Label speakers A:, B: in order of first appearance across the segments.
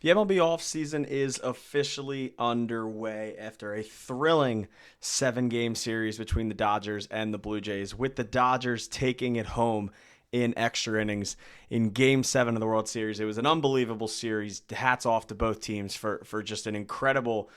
A: The MLB offseason is officially underway after a thrilling 7-game series between the Dodgers and the Blue Jays, with the Dodgers taking it home in extra innings in Game 7 of the World Series. It was an unbelievable series. Hats off to both teams for just an incredible,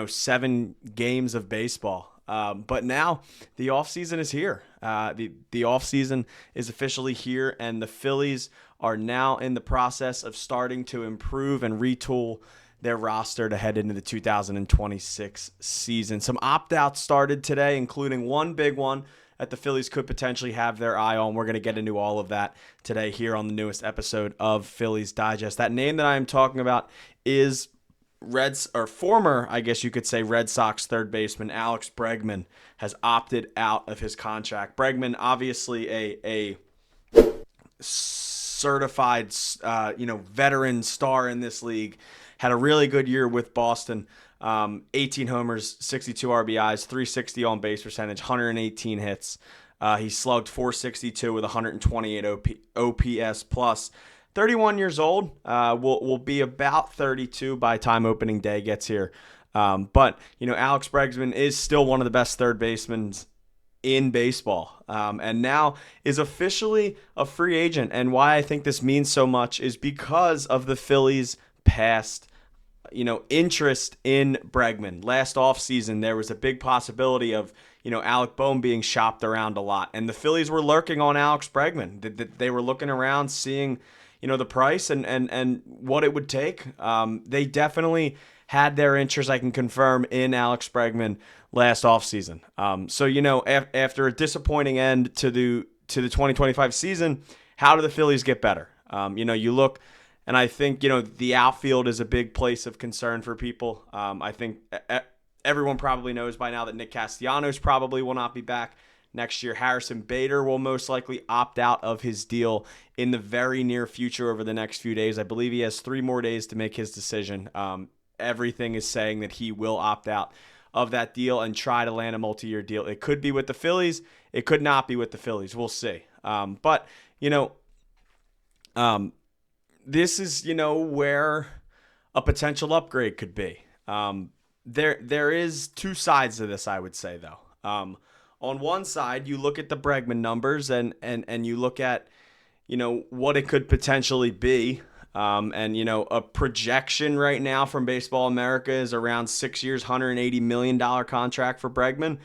A: 7 games of baseball. But now the offseason is here. The offseason is officially here, and the Phillies are now in the process of starting to improve and retool their roster to head into the 2026 season. Some opt-outs started today, including one big one that the Phillies could potentially have their eye on. We're going to get into all of that today here on the newest episode of Phillies Digest. That name that I am talking about is former, I guess you could say, Red Sox third baseman Alex Bregman has opted out of his contract. Bregman, obviously a certified, veteran star in this league, had a really good year with Boston. 18 homers, 62 RBIs, 360 on base percentage, 118 hits. He slugged 462 with 128 OPS plus. 31 years old, will be about 32 by time opening day gets here. But Alex Bregman is still one of the best third basemen in baseball, and now is officially a free agent. And why I think this means so much is because of the Phillies' past interest in Bregman. Last offseason, there was a big possibility of Alec Bohm being shopped around a lot, and the Phillies were lurking on Alex Bregman. They were looking around, seeing the price and what it would take. They definitely had their interest, I can confirm, in Alex Bregman last offseason. So after a disappointing end to the 2025 season, how do the Phillies get better? You look, and I think the outfield is a big place of concern for people. I think everyone probably knows by now that Nick Castellanos probably will not be back next year. Harrison Bader will most likely opt out of his deal in the very near future over the next few days. I believe he has 3 more days to make his decision. Everything is saying that he will opt out of that deal and try to land a multi-year deal. It could be with the Phillies. It could not be with the Phillies. We'll see. But this is, where a potential upgrade could be. There is 2 sides to this, I would say, though. On one side, you look at the Bregman numbers and you look at, what it could potentially be. A projection right now from Baseball America is around 6 years, $180 million contract for Bregman.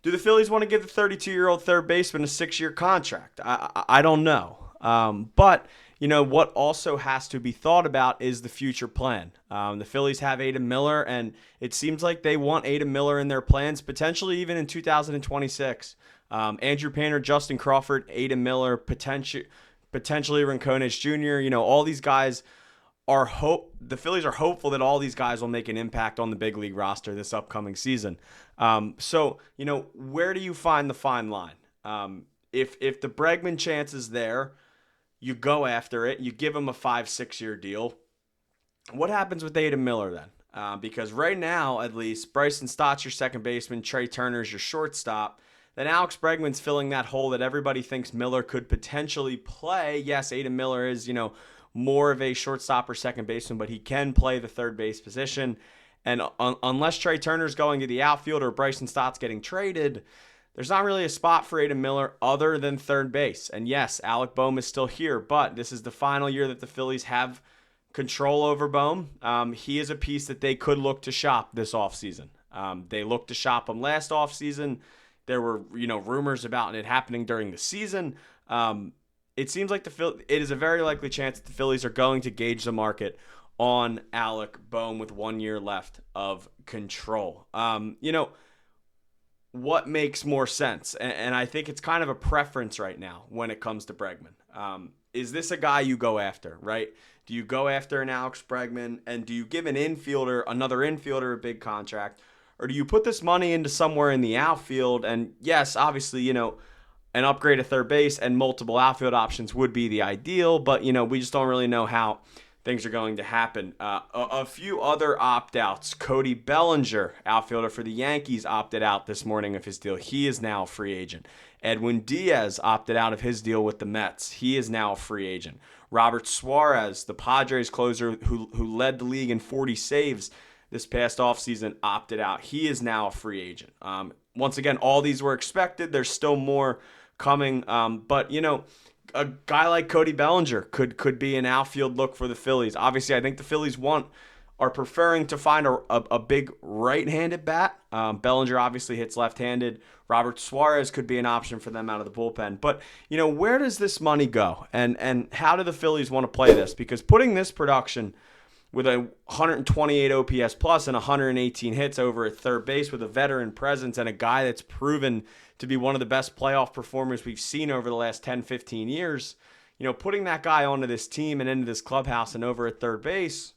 A: Do the Phillies want to give the 32-year-old third baseman a 6-year contract? I don't know. But what also has to be thought about is the future plan. The Phillies have Adam Miller, and it seems like they want Adam Miller in their plans, potentially even in 2026. Andrew Painter, Justin Crawford, Adam Miller, potentially Rincones Jr., all these guys the Phillies are hopeful that all these guys will make an impact on the big league roster this upcoming season. So where do you find the fine line? If the Bregman chance is there, you go after it. You give him a 5-6 year deal. What happens with Adam Miller then? Because right now, at least, Bryson Stott's your second baseman, Trey Turner's your shortstop. Then Alex Bregman's filling that hole that everybody thinks Miller could potentially play. Yes, Adam Miller is, more of a shortstop or second baseman, but he can play the third base position. And unless Trey Turner's going to the outfield or Bryson Stott's getting traded, there's not really a spot for Adam Miller other than third base. And yes, Alec Bohm is still here, but this is the final year that the Phillies have control over Bohm. He is a piece that they could look to shop this offseason. They looked to shop him last offseason. There were, rumors about it happening during the season. It seems like it is a very likely chance that the Phillies are going to gauge the market on Alec Bohm with 1 year left of control. What makes more sense? And I think it's kind of a preference right now when it comes to Bregman. Is this a guy you go after, right? Do you go after an Alex Bregman, and do you give another infielder a big contract? Or do you put this money into somewhere in the outfield? And yes, obviously, an upgrade at third base and multiple outfield options would be the ideal, but, we just don't really know how things are going to happen. A few other opt-outs. Cody Bellinger, outfielder for the Yankees, opted out this morning of his deal. He is now a free agent. Edwin Diaz opted out of his deal with the Mets. He is now a free agent. Robert Suarez, the Padres closer who led the league in 40 saves this past offseason, opted out. He is now a free agent. Once again, all these were expected. There's still more coming. But, a guy like Cody Bellinger could be an outfield look for the Phillies. Obviously, I think the Phillies are preferring to find a big right-handed bat. Bellinger obviously hits left-handed. Robert Suarez could be an option for them out of the bullpen. But, where does this money go? And how do the Phillies want to play this? Because putting this production with a 128 OPS plus and 118 hits over at third base with a veteran presence and a guy that's proven to be one of the best playoff performers we've seen over the last 10, 15 years, putting that guy onto this team and into this clubhouse and over at third base,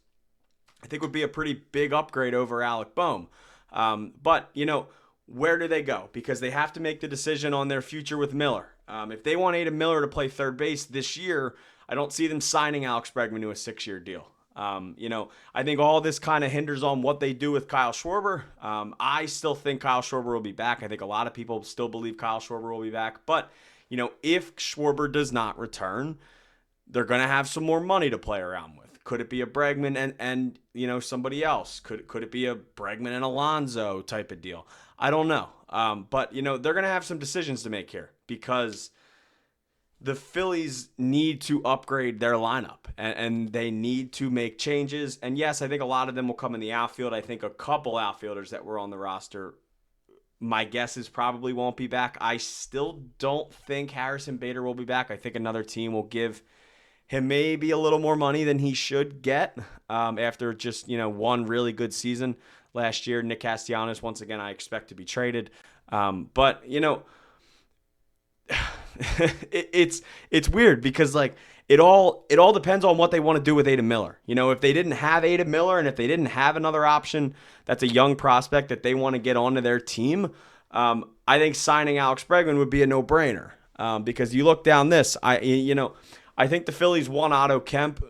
A: I think would be a pretty big upgrade over Alec Bohm. But, where do they go? Because they have to make the decision on their future with Miller. If they want Adam Miller to play third base this year, I don't see them signing Alex Bregman to a 6-year deal. I think all this kind of hinders on what they do with Kyle Schwarber. I still think Kyle Schwarber will be back. I think a lot of people still believe Kyle Schwarber will be back. But, if Schwarber does not return, they're going to have some more money to play around with. Could it be a Bregman and somebody else? Could it be a Bregman and Alonso type of deal? I don't know. But, they're going to have some decisions to make here because the Phillies need to upgrade their lineup and they need to make changes. And yes, I think a lot of them will come in the outfield. I think a couple outfielders that were on the roster, my guess is probably won't be back. I still don't think Harrison Bader will be back. I think another team will give him maybe a little more money than he should get after just, one really good season last year. Nick Castellanos, once again, I expect to be traded. But, it's weird because it all depends on what they want to do with Adam Miller. If they didn't have Adam Miller and if they didn't have another option that's a young prospect that they want to get onto their team, I think signing Alex Bregman would be a no-brainer. Because you look down this, I think the Phillies want Otto Kemp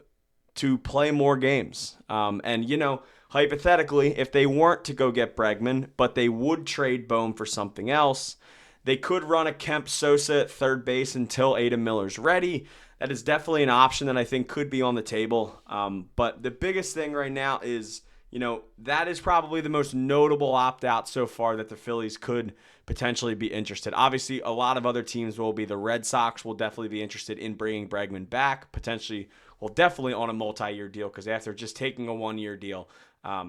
A: to play more games. And hypothetically, if they weren't to go get Bregman, but they would trade Bohm for something else, they could run a Kemp Sosa at third base until Adam Miller's ready. That is definitely an option that I think could be on the table. But the biggest thing right now is, that is probably the most notable opt-out so far that the Phillies could potentially be interested. Obviously, a lot of other teams will be. The Red Sox will definitely be interested in bringing Bregman back, definitely on a multi-year deal, because after just taking a 1-year deal,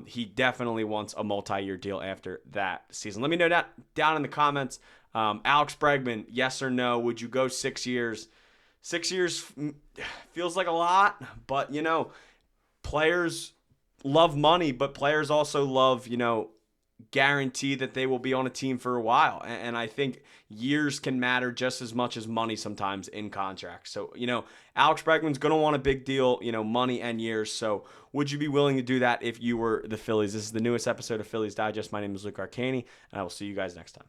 A: he definitely wants a multi-year deal after that season. Let me know that down in the comments. Alex Bregman, yes or no? Would you go 6 years? 6 years feels like a lot, but, players love money, but players also love, guarantee that they will be on a team for a while. And I think years can matter just as much as money sometimes in contracts. So, Alex Bregman's going to want a big deal, money and years. So would you be willing to do that if you were the Phillies? This is the newest episode of Phillies Digest. My name is Luke Arcaini, and I will see you guys next time.